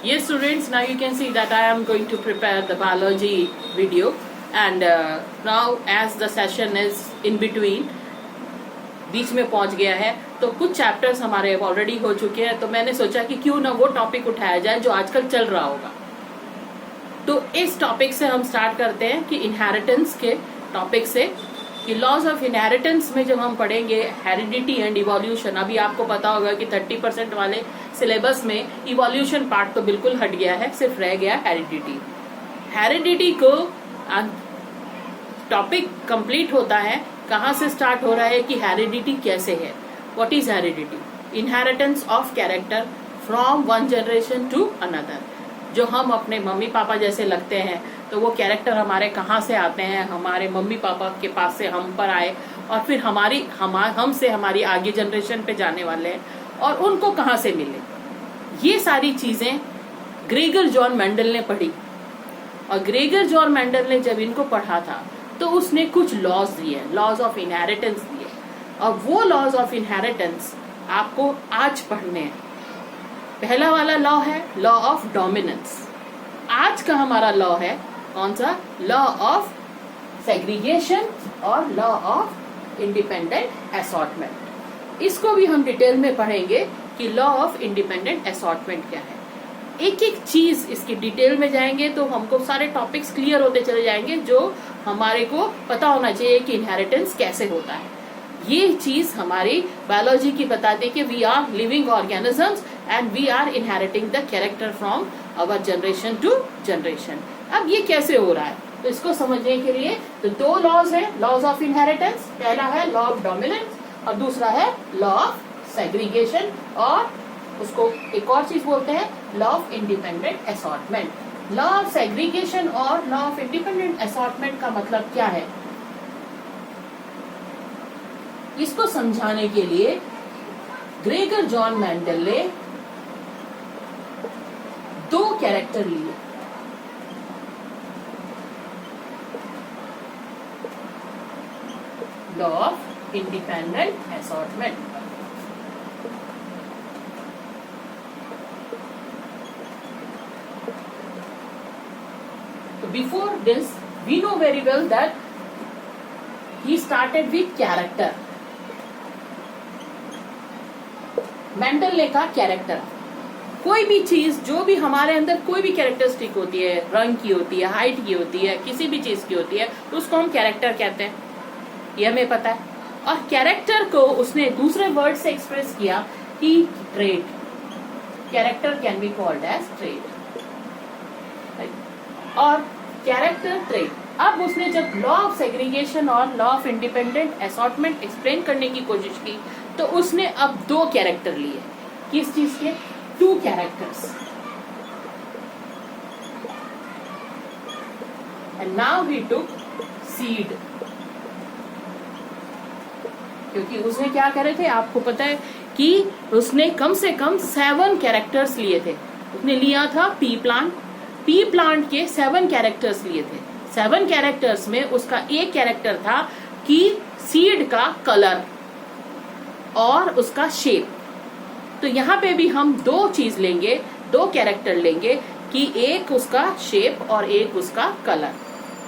Yes, students, now you can see that I am going to prepare the biology video, and now as the session is in between, बीच में पहुंच गया है, तो कुछ chapters हमारे already हो चुके हैं, तो मैंने सोचा कि क्यों ना वो टॉपिक उठाया जाए जो आजकल चल रहा होगा। तो इस टॉपिक से हम स्टार्ट करते हैं कि इनहेरिटेंस के टॉपिक से, कि लॉज ऑफ इनहेरिटेंस में जब हम पढ़ेंगे हेरिडिटी एंड इवोल्यूशन। अभी आपको पता होगा कि 30% वाले सिलेबस में इवोल्यूशन पार्ट तो बिल्कुल हट गया है, सिर्फ रह गया हेरिडिटी। हेरिडिटी को टॉपिक कंप्लीट होता है, कहाँ से स्टार्ट हो रहा है कि हेरिडिटी कैसे है, what is heredity, inheritance of character from one generation to another. जो हम अपने मम्मी पापा जैसे लगते हैं, तो वो कैरेक्टर हमारे कहाँ से आते हैं, हमारे मम्मी पापा के पास से हम पर आए, और फिर हमसे हमारी आगे जनरेशन पे जाने वाले हैं, और उनको कहाँ से मिले। ये सारी चीजें ग्रेगर जॉन मेंडल ने पढ़ी, और ग्रेगर जॉन मेंडल ने जब इनको पढ़ा था तो उसने कुछ लॉज दिए, लॉज ऑफ इनहेरिटेंस दिए, और वो लॉज ऑफ इनहेरिटेंस आपको आज पढ़ने हैं। पहला वाला लॉ है लॉ ऑफ डोमिनेंस। आज का हमारा लॉ है कौन सा, लॉ ऑफ सेग्रीगेशन और लॉ ऑफ इंडिपेंडेंट असॉर्टमेंट। इसको भी हम डिटेल में पढ़ेंगे कि लॉ ऑफ इंडिपेंडेंट असॉर्टमेंट क्या है। एक एक चीज इसकी डिटेल में जाएंगे तो हमको सारे टॉपिक्स क्लियर होते चले जाएंगे, जो हमारे को पता होना चाहिए कि इनहेरिटेंस कैसे होता है। ये चीज हमारी बायोलॉजी की बताती है कि we are living organisms and we are inheriting the character from our generation to generation. अब ये कैसे हो रहा है, तो इसको समझने के लिए तो दो लॉज है, लॉज ऑफ इनहेरिटेंस। पहला है लॉ ऑफ डोमिनेंस और दूसरा है लॉ ऑफ सेग्रीगेशन, और उसको एक और चीज बोलते हैं law of independent assortment. Law of segregation और लॉ ऑफ इंडिपेंडेंट असॉर्टमेंट का मतलब क्या है, इसको समझाने के लिए ग्रेगर जॉन मेंडल ने दो कैरेक्टर लिए। Law of independent assortment. Before this, we know very well that he started with character. Mendel ने कहा कैरेक्टर, कोई भी चीज जो भी हमारे अंदर कोई भी कैरेक्टरिस्टिक होती है, रंग की होती है, हाइट की होती है, किसी भी चीज की होती है, तो उसको हम कैरेक्टर कहते हैं, ये हमें पता है। और कैरेक्टर को उसने दूसरे वर्ड से एक्सप्रेस किया कि trait, character can be called as trait, और कैरेक्टर ट्रेट। अब उसने जब लॉ ऑफ सेग्रीगेशन और law of independent assortment explain करने की कोशिश की, तो उसने अब दो कैरेक्टर लिए। किस चीज के, two characters. And now he took seed, क्योंकि उसने क्या करे थे, आपको पता है कि उसने कम से कम 7 कैरेक्टर्स लिए थे। उसने लिया था पी प्लांट, पी प्लांट के 7 कैरेक्टर्स लिए थे। 7 कैरेक्टर्स में उसका एक कैरेक्टर था कि सीड का कलर और उसका शेप। तो यहाँ पे भी हम दो चीज लेंगे, दो कैरेक्टर लेंगे, कि एक उसका शेप और एक उसका कलर,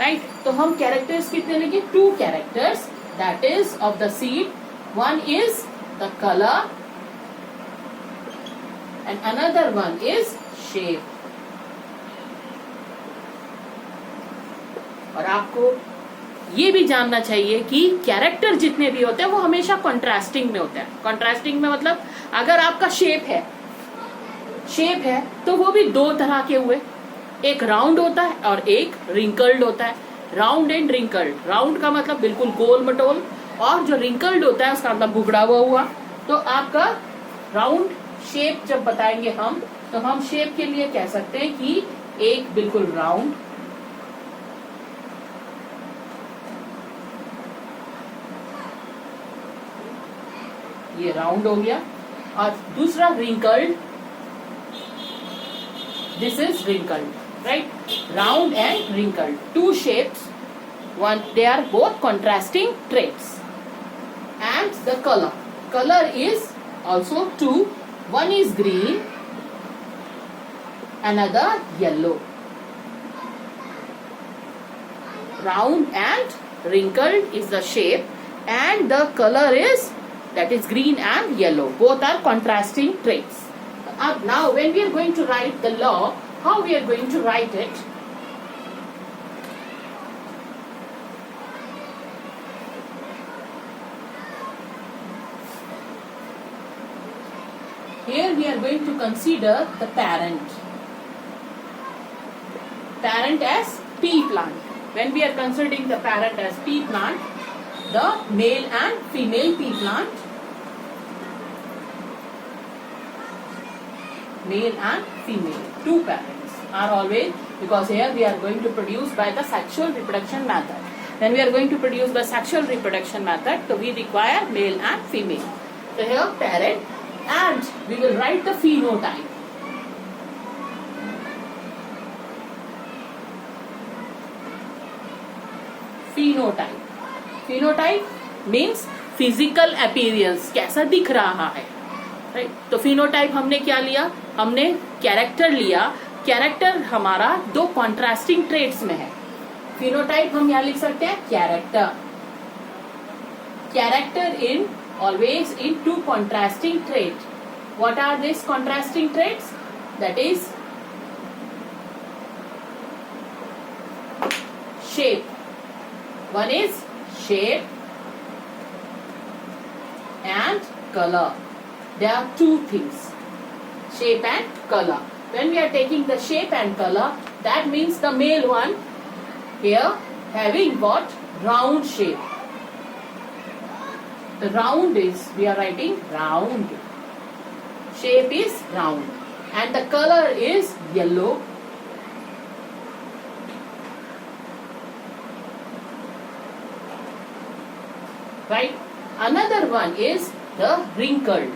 राइट। तो हम कैरेक्टर्स कितने लेंगे, 2 characters, that is of the seed. One is the colour and another one is shape. और आपको ये भी जानना चाहिए कि कैरेक्टर जितने भी होते हैं वो हमेशा कॉन्ट्रास्टिंग में होते हैं। कॉन्ट्रास्टिंग में मतलब अगर आपका शेप है तो वो भी दो तरह के हुए, एक राउंड होता है और एक रिंकल्ड होता है। राउंड एंड रिंकल्ड, राउंड का मतलब बिल्कुल गोल मटोल, और जो रिंकल्ड होता है उसका मतलब बुगड़ा हुआ। तो आपका राउंड शेप जब बताएंगे हम, तो हम शेप के लिए कह सकते हैं कि एक बिल्कुल राउंड, ये राउंड हो गया, और दूसरा wrinkled, this is wrinkled, right. Round and wrinkled, 2 shapes, one they are both contrasting traits. And the color is also 2, one is green another yellow. Round and wrinkled is the shape and the color is, that is green and yellow. Both are contrasting traits. Now when we are going to write the law, how we are going to write it? Here we are going to consider the parent. Parent as pea plant. When we are considering the parent as pea plant, the male and female pea plant, male and female, two parents are always, because here we are going to produce by the sexual reproduction method. When we are going to produce by sexual reproduction method, so we require male and female. So here parent, and we will write the phenotype. Phenotype. Phenotype means physical appearance, कैसा दिख रहा है, right? तो phenotype हमने क्या लिया? हमने character लिया. कैरेक्टर हमारा दो कॉन्ट्रास्टिंग ट्रेट्स में है. phenotype हम यहाँ लिख सकते हैं character. Character in always in two contrasting traits. What are these contrasting traits? That is shape. One is shape and color. There are two things, shape and color. When we are taking the shape and color, that means the male one here having what? Round shape. The round is, we are writing round. Shape is round. And the color is yellow. Right? Another one is the wrinkled.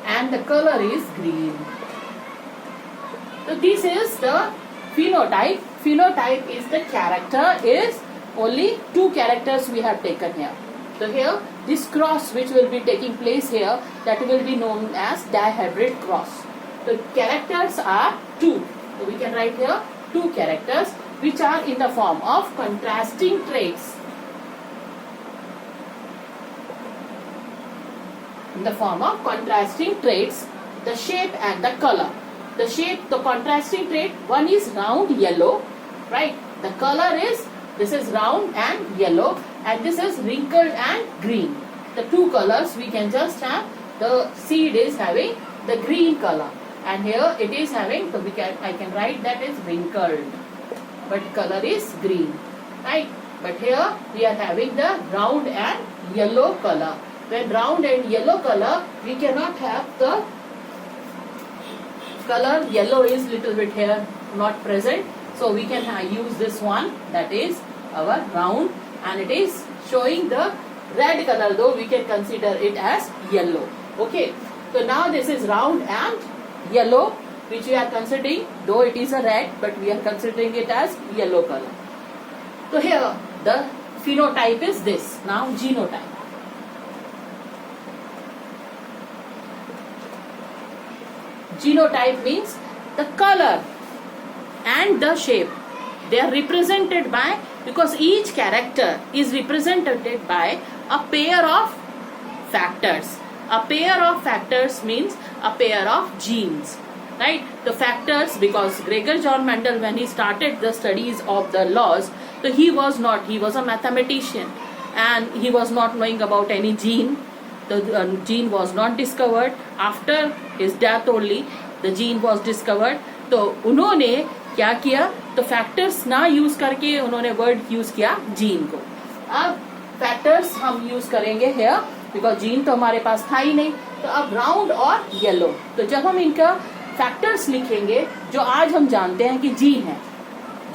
And the color is green. So this is the phenotype. Phenotype is the character, is only two characters we have taken here. So here this cross which will be taking place here, that will be known as dihybrid cross. The characters are two. So we can write here two characters which are in the form of contrasting traits. In the form of contrasting traits, the shape and the color. The shape, the contrasting trait, one is round yellow, right? The color is, this is round and yellow, and this is wrinkled and green. The two colors we can just have, the seed is having the green color, and here it is having, so I can write that is wrinkled, but color is green, right? But here we are having the round and yellow color. When round and yellow color, we cannot have the color yellow is little bit here not present, so we can use this one, that is our round, and it is showing the red color, though we can consider it as yellow. Okay, so now this is round and yellow which we are considering, though it is a red, but we are considering it as yellow color. So here the phenotype is this. Now genotype. Genotype means the color and the shape, they are represented by, because each character is represented by a pair of factors. A pair of factors means a pair of genes, right? The factors, because Gregor John Mendel, when he started the studies of the laws, so he was a mathematician, and he was not knowing about any gene. The gene was not discovered. After his death only the gene was discovered. तो उन्होंने क्या किया, तो factors ना use करके उन्होंने word use किया gene को. अब फैक्टर्स हम यूज करेंगे हेयर, बिकॉज जीन तो हमारे पास था ही नहीं. तो अब राउंड और येलो, तो जब हम इनका फैक्टर्स लिखेंगे जो आज हम जानते हैं कि जीन है,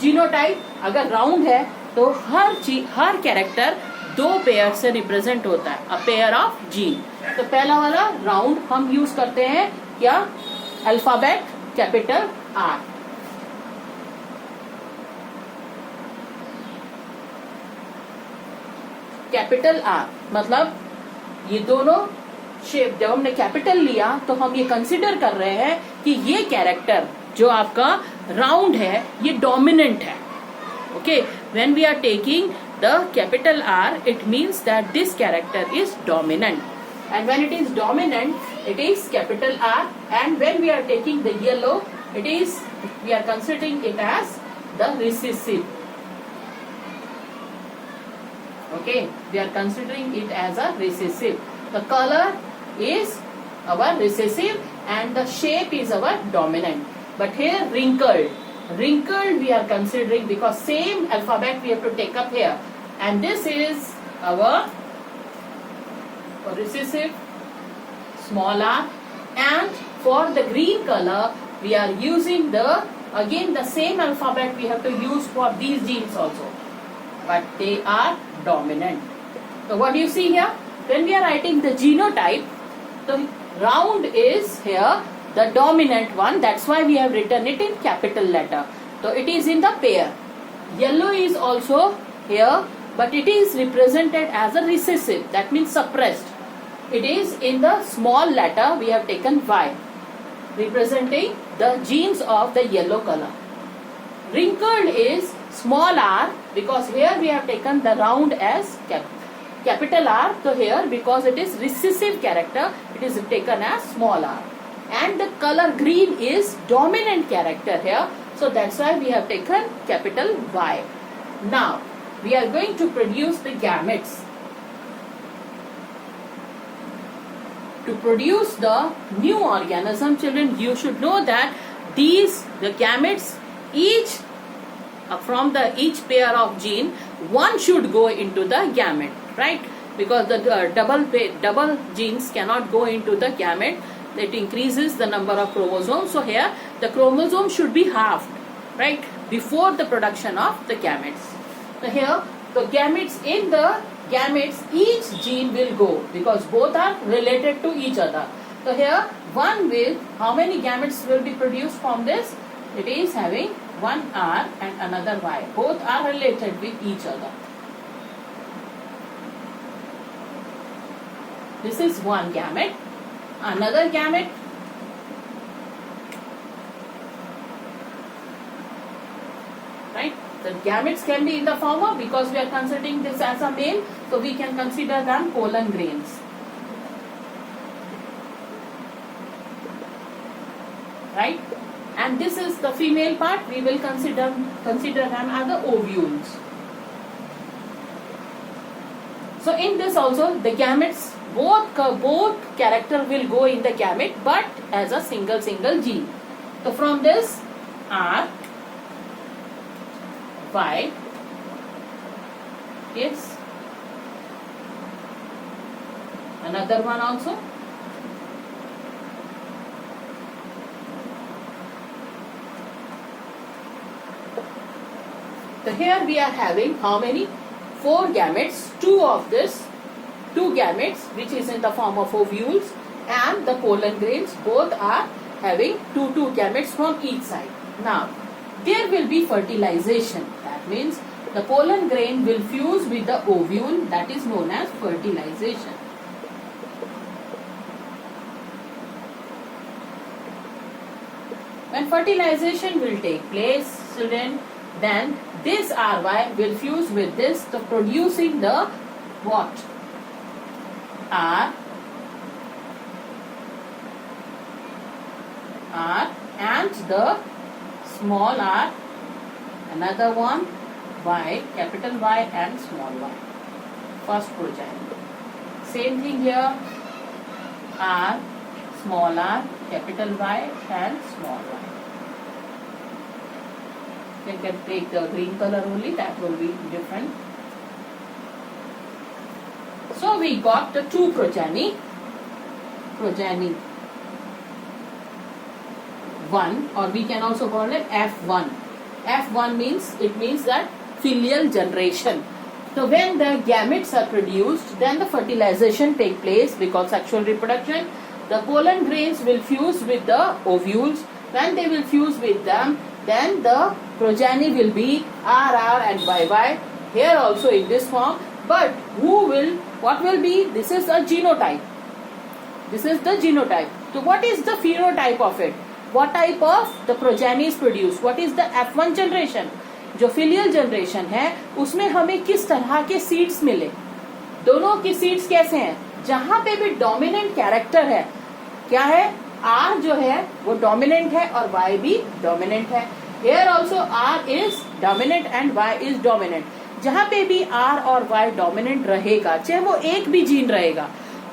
जीनोटाइप अगर राउंड है तो हर कैरेक्टर दो पेयर से रिप्रेजेंट होता है, अ पेयर ऑफ जीन. तो पहला वाला राउंड हम यूज करते हैं क्या, alphabet capital R. Capital R मतलब ये दोनों शेप, जब हमने कैपिटल लिया तो हम ये कंसिडर कर रहे हैं कि ये कैरेक्टर जो आपका राउंड है ये डोमिनेंट है. Okay, when we are taking the capital R it means that this character is dominant, and when it is dominant it is capital R, and when we are taking the yellow we are considering it as the recessive. Okay, we are considering it as a recessive. The color is our recessive and the shape is our dominant. But here wrinkled we are considering because same alphabet we have to take up here, and this is our recessive small r, and for the green color we are using again the same alphabet we have to use for these genes also, but they are dominant. So what do you see here? When we are writing the genotype, the round is here the dominant one, that's why we have written it in capital letter. So it is in the pair. Yellow is also here, but it is represented as a recessive, that means suppressed. It is in the small letter, we have taken Y, representing the genes of the yellow color. Wrinkled is small r, because here we have taken the round as capital R, so here because it is recessive character, it is taken as small r. And the color green is dominant character here, so that's why we have taken capital Y. Now, we are going to produce the gametes. To produce the new organism, children, you should know that the gametes, each from each pair of gene, one should go into the gamete, right? Because the double genes cannot go into the gamete. It increases the number of chromosomes. So here the chromosome should be halved, right, before the production of the gametes. So here the gametes, in the gametes each gene will go because both are related to each other. So here one will, how many gametes will be produced from this? It is having one R and another Y. Both are related with each other. This is one gamete. Another gamete. Right? The gametes can be in the form of, because we are considering this as a male, so we can consider them pollen grains. Right? And this is the female part, we will consider them as the ovules. So in this also the gametes, both character will go in the gamete, but as a single gene. So from this R, Y, yes, another one also. So here we are having how many? 4 gametes, two gametes which is in the form of ovules, and the pollen grains, both are having two gametes from each side. Now there will be fertilization, that means the pollen grain will fuse with the ovule, that is known as fertilization. When fertilization will take place, children, then this RY will fuse with this, so producing the what? R and the small r, another one Y, capital Y and small y, first progeny. Same thing here, R, small r, capital Y and small y. You can take the green color only, that will be different. So we got the 2 progeny 1, or we can also call it F1. F1 means that filial generation. So when the gametes are produced, then the fertilization take place because sexual reproduction. The pollen grains will fuse with the ovules. When they will fuse with them, then the progeny will be RR and YY. Here also in this form. But what will be? This is a genotype. This is the genotype. So what is the phenotype of it? What type of the progeny is produced? What is the F1 generation? जो filial generation है उसमें हमें किस तरह के seeds मिले, दोनों की सीड्स कैसे हैं, जहां पे भी डोमिनेंट कैरेक्टर है, क्या है, R जो है वो डोमिनेंट है और Y भी डोमिनेंट है. Here also R is dominant and Y is dominant. जहां पे भी R और Y डोमिनेंट रहेगा, चाहे वो एक भी जीन रहेगा,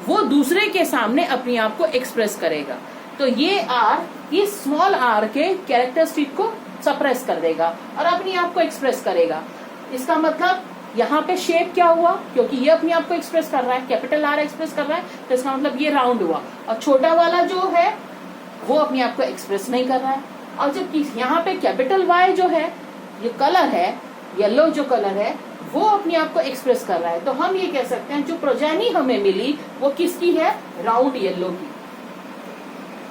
वो दूसरे के सामने अपने आप को एक्सप्रेस करेगा. तो ये R इस स्मॉल r के कैरेक्टरिस्टिक को सप्रेस कर देगा और अपने आप को एक्सप्रेस करेगा. इसका मतलब यहाँ पे शेप क्या हुआ, क्योंकि ये अपने आप को एक्सप्रेस कर रहा है, कैपिटल R एक्सप्रेस कर रहा है, तो इसका मतलब ये राउंड हुआ. और छोटा वाला जो है वो अपने आप को एक्सप्रेस नहीं कर रहा है. और जबकि यहाँ पे कैपिटल Y जो है, ये कलर है, येलो जो कलर है, वो अपने आप को एक्सप्रेस कर रहा है. तो हम ये कह सकते हैं जो प्रोजेनी हमें मिली वो किसकी है, राउंड येलो की.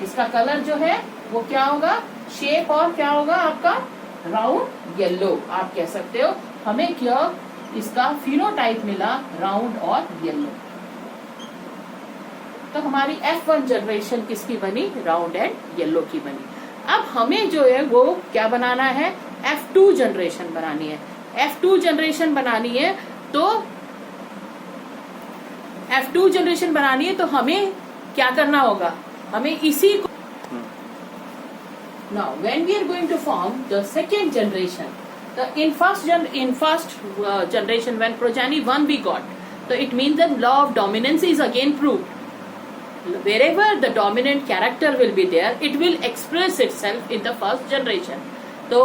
इसका कलर जो है वो क्या होगा, शेप, और क्या होगा आपका राउंड येलो. आप कह सकते हो हमें क्या इसका फिनोटाइप मिला, राउंड और येलो. तो हमारी F1 जनरेशन किसकी बनी, राउंड एंड येलो की बनी. अब हमें जो है वो क्या बनाना है, F2 जनरेशन बनानी है. F2 जनरेशन बनानी है तो F2 जनरेशन बनानी है तो हमें क्या करना होगा, हमें इसी को. Now when we are going to form the second generation, in first generation when progeny 1 we got, so it means that law of dominance is again proved. Wherever the dominant character will be there, it will express itself in the first generation. तो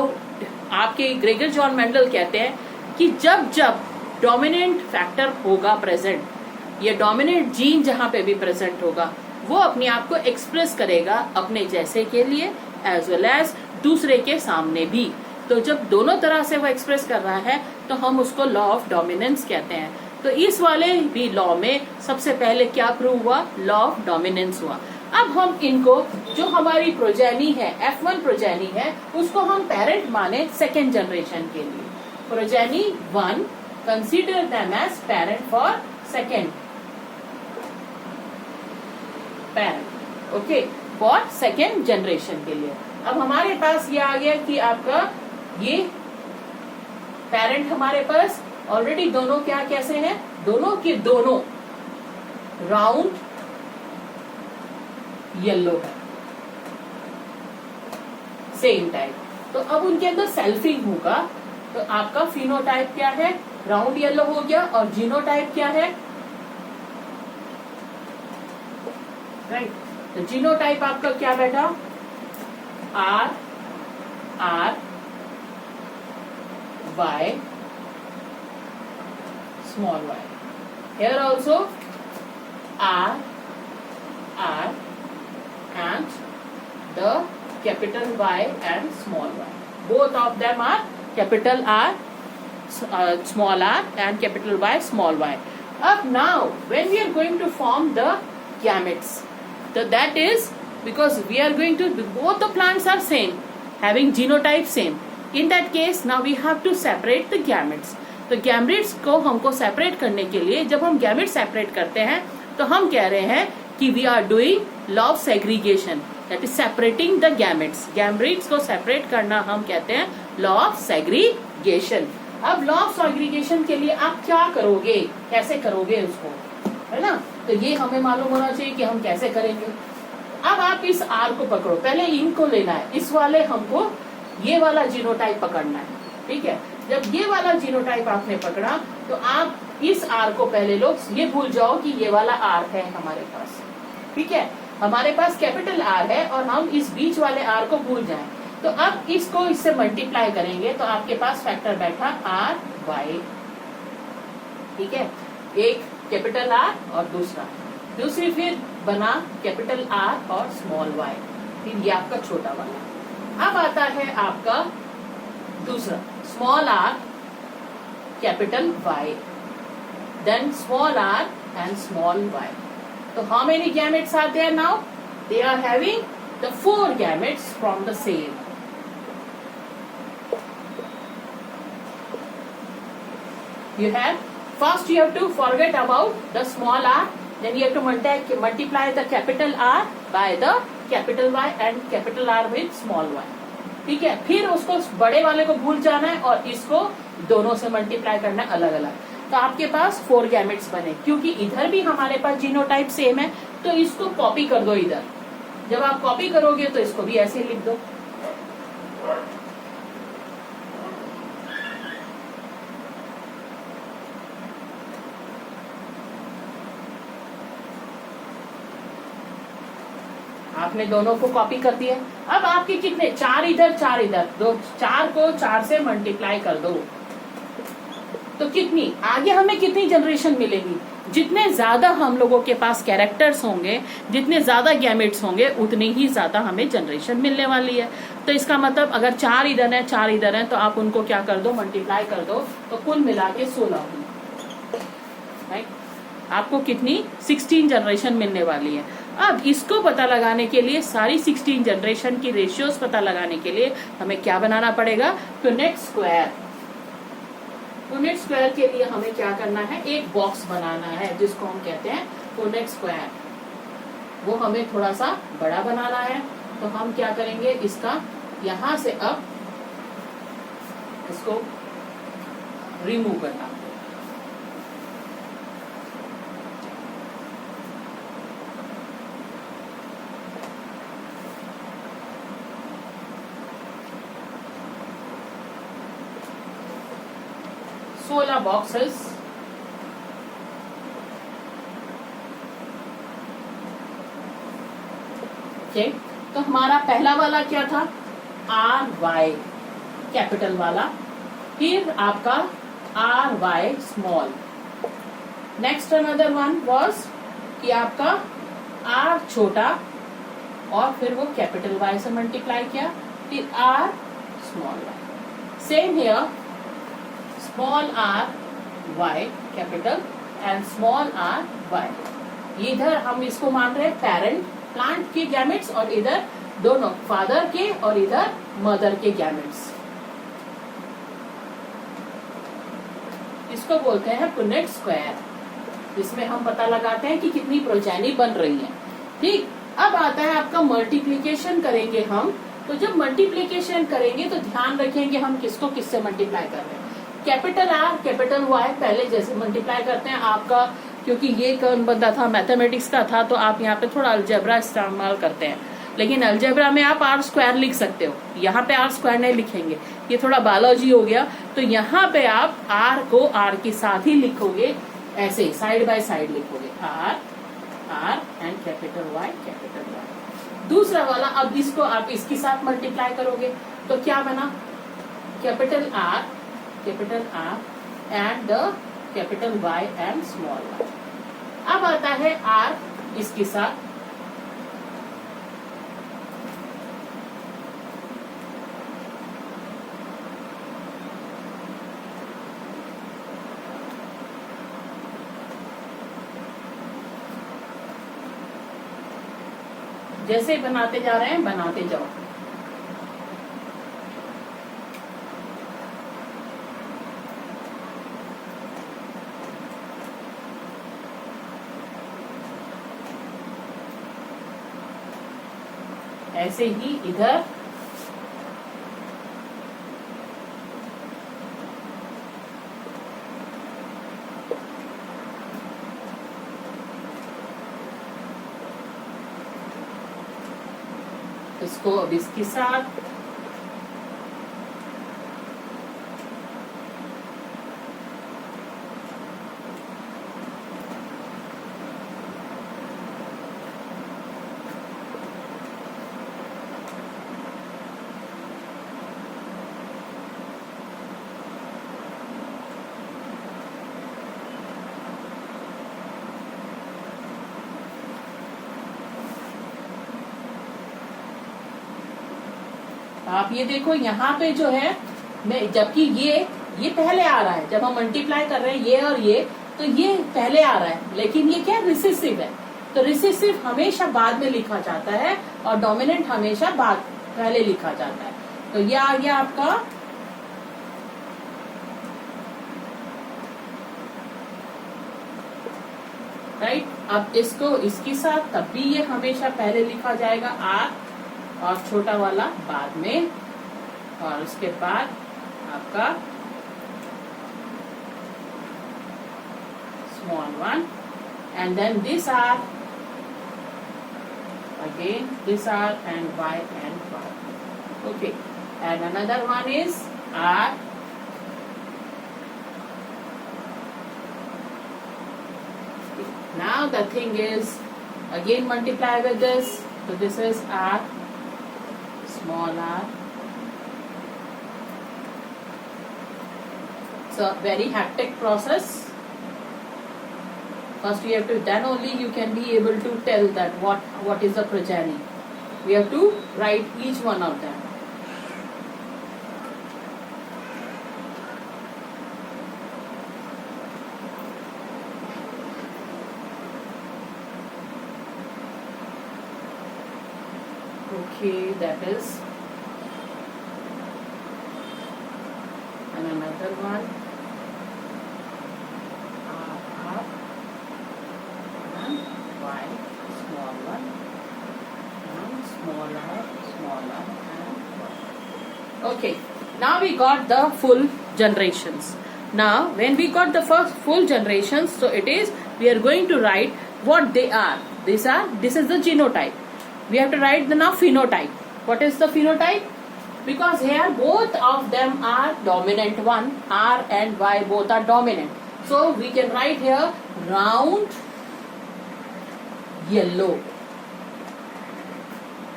आपके Gregor John Mendel कहते हैं कि जब जब dominant factor होगा present, ये dominant gene जहां पे भी प्रेजेंट होगा, वो अपने आप को एक्सप्रेस करेगा अपने जैसे के लिए एज वेल एज दूसरे के सामने भी. तो जब दोनों तरह से वो एक्सप्रेस कर रहा है तो हम उसको लॉ ऑफ डोमिनेंस कहते हैं. तो इस वाले भी लॉ में सबसे पहले क्या प्रूव हुआ, लॉ ऑफ डोमिनेंस हुआ. अब हम इनको, जो हमारी प्रोजेनी है, F1 प्रोजेनी है, उसको हम पेरेंट माने सेकेंड जनरेशन के लिए. Progeny 1 consider them as parent for second parent, okay, for second generation के लिए. अब हमारे पास ये आ गया कि आपका ये पेरेंट हमारे पास ऑलरेडी दोनों क्या कैसे हैं, दोनों के दोनों राउंड येलो है, सेम टाइप. तो अब उनके अंदर सेल्फिंग होगा, तो आपका फिनोटाइप क्या है, राउंड येलो हो गया, और जीनोटाइप क्या है, राइट. तो जीनोटाइप आपका क्या बैठा, R R Y small y. Here also R R and the capital Y and small y. Both of them are capital R, small r, and capital Y, small y. Up now, when we are going to form the gametes, so that is because we are going to, both the plants are same, having genotype same. In that case, now we have to separate the gametes. तो gametes को हमको separate करने के लिए, जब हम gamete separate करते हैं तो हम कह रहे हैं कि we are doing law of segregation, that is separating the gametes. Gametes को सेपरेट करना हम कहते हैं लॉ ऑफ सेग्रीगेशन. अब लॉ ऑफ सेग्रीगेशन के लिए आप क्या करोगे, कैसे करोगे उसको, है ना. तो ये हमें मालूम होना चाहिए कि हम कैसे करेंगे. अब आप इस R को पकड़ो, पहले इनको लेना है, इस वाले हमको ये वाला जीनोटाइप पकड़ना है, ठीक है. जब ये वाला जीनोटाइप आपने पकड़ा तो आप इस R को पहले लो, ये भूल जाओ कि ये वाला R है हमारे पास, ठीक है. हमारे पास कैपिटल R है और हम इस बीच वाले R को भूल जाएं. तो अब इसको इससे मल्टीप्लाई करेंगे तो आपके पास फैक्टर बैठा RY, ठीक है. एक कैपिटल R और दूसरी फिर बना कैपिटल R और स्मॉल y, फिर ये आपका छोटा वाला. अब आता है आपका दूसरा small r capital Y, then small r and small y. So how many gametes are there now? They are having the 4 gametes from the same. You have, first you have to forget about the small r then you have to multiply the capital R by the capital Y and capital R with small y. ठीक है, फिर उसको बड़े वाले को भूल जाना है और इसको दोनों से मल्टीप्लाई करना है अलग अलग। तो आपके पास 4 गैमेट्स बने। क्योंकि इधर भी हमारे पास जीनोटाइप सेम है तो इसको कॉपी कर दो इधर। जब आप कॉपी करोगे तो इसको भी ऐसे लिख दो। आपने दोनों को कॉपी कर दिया। अब आपके कितने 4 इधर 4 इधर, दो 4 को 4 से मल्टीप्लाई कर दो तो कितनी आगे हमें कितनी जनरेशन मिलेगी। जितने ज्यादा हम लोगों के पास कैरेक्टर्स होंगे, जितने ज्यादा गैमेट्स होंगे, उतनी ही ज्यादा हमें जनरेशन मिलने वाली है। तो इसका मतलब अगर 4 इधर है 4 इधर है तो आप उनको क्या कर दो, मल्टीप्लाई कर दो, तो कुल मिला के 16 होगी। राइट, आपको कितनी 16 जनरेशन मिलने वाली है। अब इसको पता लगाने के लिए, सारी 16 जनरेशन की रेशियोज पता लगाने के लिए हमें क्या बनाना पड़ेगा, पुनेट स्क्वायर। पुनेट स्क्वायर के लिए हमें क्या करना है, एक बॉक्स बनाना है जिसको हम कहते हैं पुनेट स्क्वायर। वो हमें थोड़ा सा बड़ा बनाना है। तो हम क्या करेंगे, इसका यहां से अब इसको रिमूव करना। 16 boxes, ओके। तो हमारा पहला वाला क्या था, RY कैपिटल वाला, फिर आपका RY small. Next another one was कि आपका R छोटा और फिर वो कैपिटल Y से मल्टीप्लाई किया, फिर R small y। Same here, small r y capital and small r y। इधर हम इसको मान रहे हैं पेरेंट प्लांट के गैमेट्स और इधर दोनों फादर के और इधर मदर के गैमेट्स। इसको बोलते हैं पुनेट स्क्वायर। इसमें हम पता लगाते हैं कि कितनी प्रोजेनी बन रही है। ठीक, अब आता है आपका मल्टीप्लीकेशन करेंगे हम। तो जब मल्टीप्लीकेशन करेंगे तो ध्यान रखेंगे हम किसको किससे मल्टीप्लाई कर रहे हैं। कैपिटल आर कैपिटल वाई पहले जैसे मल्टीप्लाई करते हैं आपका, क्योंकि ये कौन बंदा था, मैथमेटिक्स का था, तो आप यहाँ पे थोड़ा अलजेब्रा इस्तेमाल करते हैं। लेकिन अलजेब्रा में आप आर स्क्वायर लिख सकते हो, यहाँ पे आर स्क्वायर नहीं लिखेंगे, ये थोड़ा बायोलॉजी हो गया। तो यहाँ पे आप आर को आर के साथ ही लिखोगे, ऐसे साइड बाय साइड लिखोगे, R R and capital Y capital Y. दूसरा वाला अब इसको आप इसके साथ मल्टीप्लाई करोगे तो क्या बना, capital R and the capital Y and small Y. अब आता है आर इसके साथ, जैसे बनाते जा रहे हैं बनाते जाओ। ऐसे ही इधर इसको अब इसके साथ, आप ये देखो यहाँ पे जो है, मैं जबकि ये पहले आ रहा है, जब हम मल्टीप्लाई कर रहे हैं ये और ये, तो ये पहले आ रहा है, लेकिन ये क्या रिसेसिव है। तो रिसेसिव हमेशा बाद में लिखा जाता है और डोमिनेंट हमेशा पहले लिखा जाता है। तो ये आ गया आपका राइट। अब इसको इसके साथ तब भी ये हमेशा पहले लिखा जाएगा आर, और छोटा वाला बाद में, और उसके बाद आपका small one, and then this R again, this R and Y and Y. Okay, and another one is R. Now the thing is again multiply with this, so this is R, small r. So very hectic process. First we have to, then only you can be able to tell that what is the progeny. We have to write each one of them. Okay, that is, and another one. Y, small one, and smaller, and y. Okay, now we got the full generations. Now when we got the first full generations, so it is, we are going to write what they are. This is the genotype. We have to write the now phenotype. What is the phenotype? Because here both of them are dominant one, R and Y both are dominant. So we can write here round yellow.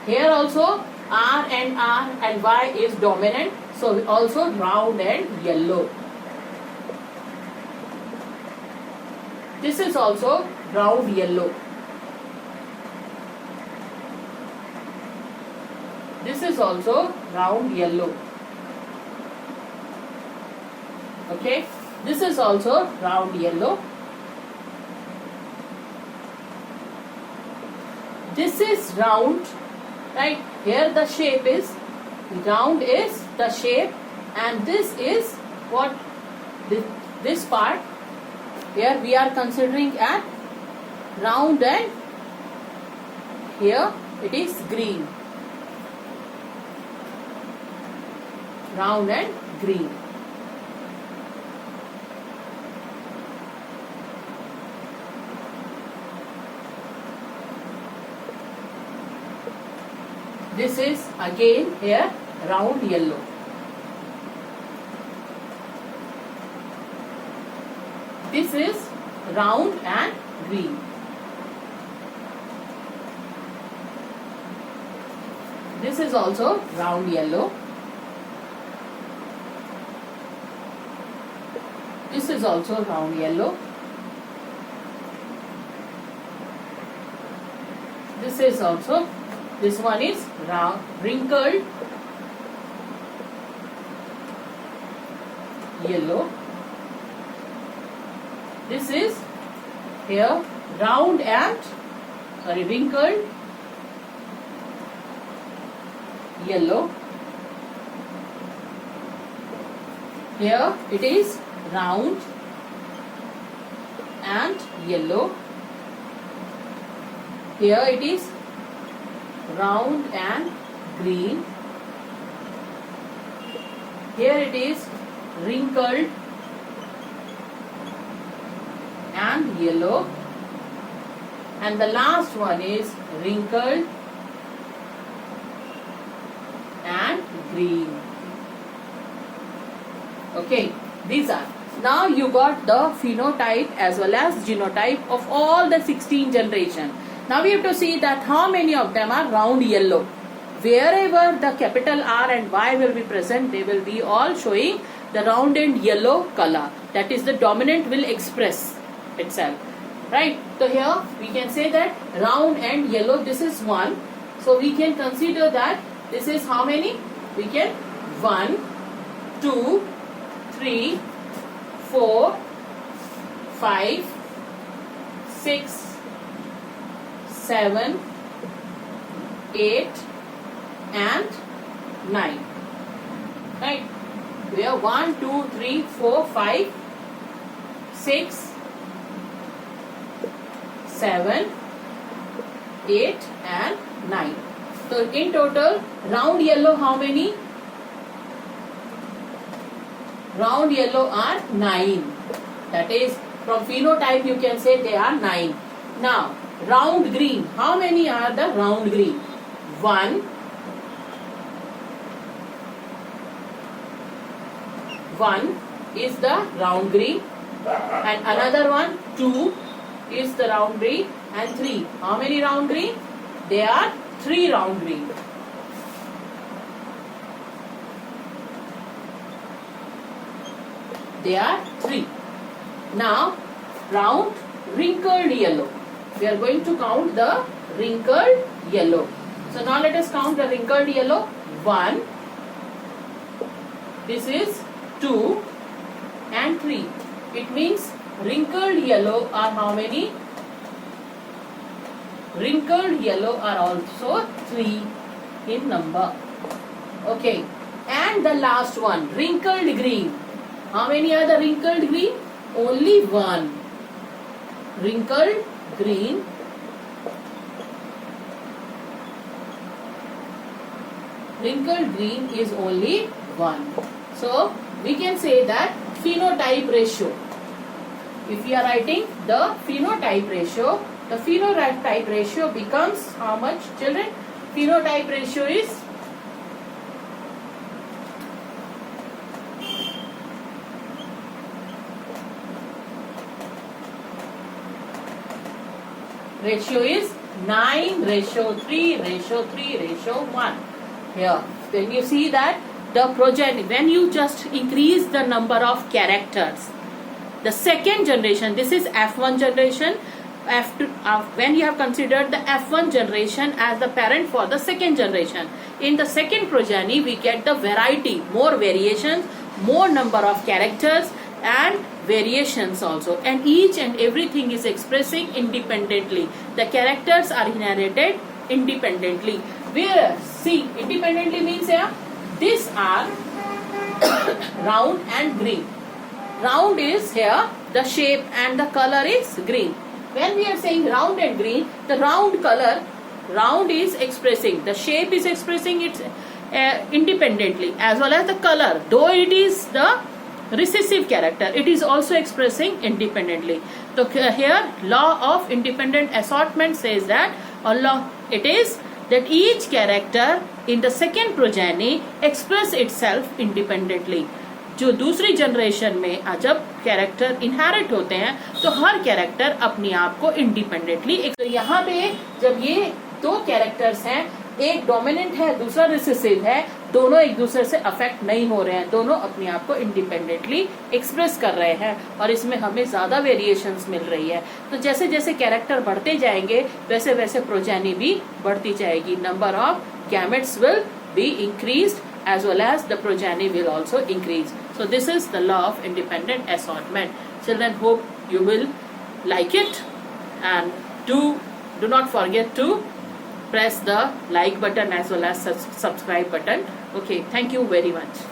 Here also R and Y is dominant, so also round and yellow. This is also round yellow. This is also round yellow. Okay, this is also round yellow. This is round, right? Here the shape is, round is the shape, and this is what, this part here we are considering at round, and here it is green. Round and green. This is again here round yellow. This is round and green. This is also round yellow. This is also round yellow. This is also, this one is round, wrinkled yellow. This is here round and, wrinkled yellow. Here it is round and yellow. Here it is round and green. Here it is wrinkled and yellow. And the last one is wrinkled and green. Okay, these are. Now you got the phenotype as well as genotype of all the 16 generations. Now we have to see that how many of them are round yellow. Wherever the capital R and Y will be present, they will be all showing the round and yellow color. That is, the dominant will express itself. Right? So here we can say that round and yellow, this is 1. So we can consider that this is how many? We can 1, 2, 3, 4, 5, 6, 7, 8 and 9. Right? We have 1, 2, 3, 4, 5, 6, 7, 8 and 9. So in total, round yellow how many? Round yellow are 9. That is, from phenotype you can say they are 9. Now, round green. How many are the round green? 1. 1 is the round green, and another one 2 is the round green, and 3. How many round green? They are 3 round green. They are 3. Now, round wrinkled yellow. We are going to count the wrinkled yellow. So now let us count the wrinkled yellow. 1. This is 2 and 3. It means wrinkled yellow are how many? Wrinkled yellow are also 3 in number. Okay. And the last one, wrinkled green. How many are the wrinkled green? Only 1. Wrinkled green. Wrinkled green is only 1. So we can say that phenotype ratio. If we are writing the phenotype ratio, the phenotype ratio becomes how much, children? Phenotype ratio is ratio is 9:3:3:1. Here, then you see that the progeny, when you just increase the number of characters, the second generation, this is F1 generation, F2, when you have considered the F1 generation as the parent for the second generation, in the second progeny we get the variety, more variations, more number of characters and variations also, and each and everything is expressing independently. The characters are inherited independently. Where, see, independently means here, these are round and green. Round is here, the shape and the color is green. When we are saying round and green, the round color, round is expressing, the shape is expressing it independently, as well as the color. Though it is the recessive character, it is also expressing independently. So here, law of independent assortment says that, it is that each character in the second progeny express itself independently. जो दूसरी generation में जब character inherit होते हैं तो हर character अपने आप को इंडिपेंडेंटली, तो यहाँ पे जब ये दो कैरेक्टर्स हैं, एक डोमिनेंट है दूसरा रिसेसिव है, दोनों एक दूसरे से अफेक्ट नहीं हो रहे हैं, दोनों अपने आप को इंडिपेंडेंटली एक्सप्रेस कर रहे हैं और इसमें हमें ज्यादा वेरिएशंस मिल रही है. तो जैसे जैसे कैरेक्टर बढ़ते जाएंगे वैसे वैसे प्रोजेनी भी बढ़ती जाएगी. Number of gametes will be increased as well as the progeny will also increase. So this is the law of independent assortment. Children, hope you will like it, and do not forget to press the like button as well as subscribe button. Okay, thank you very much.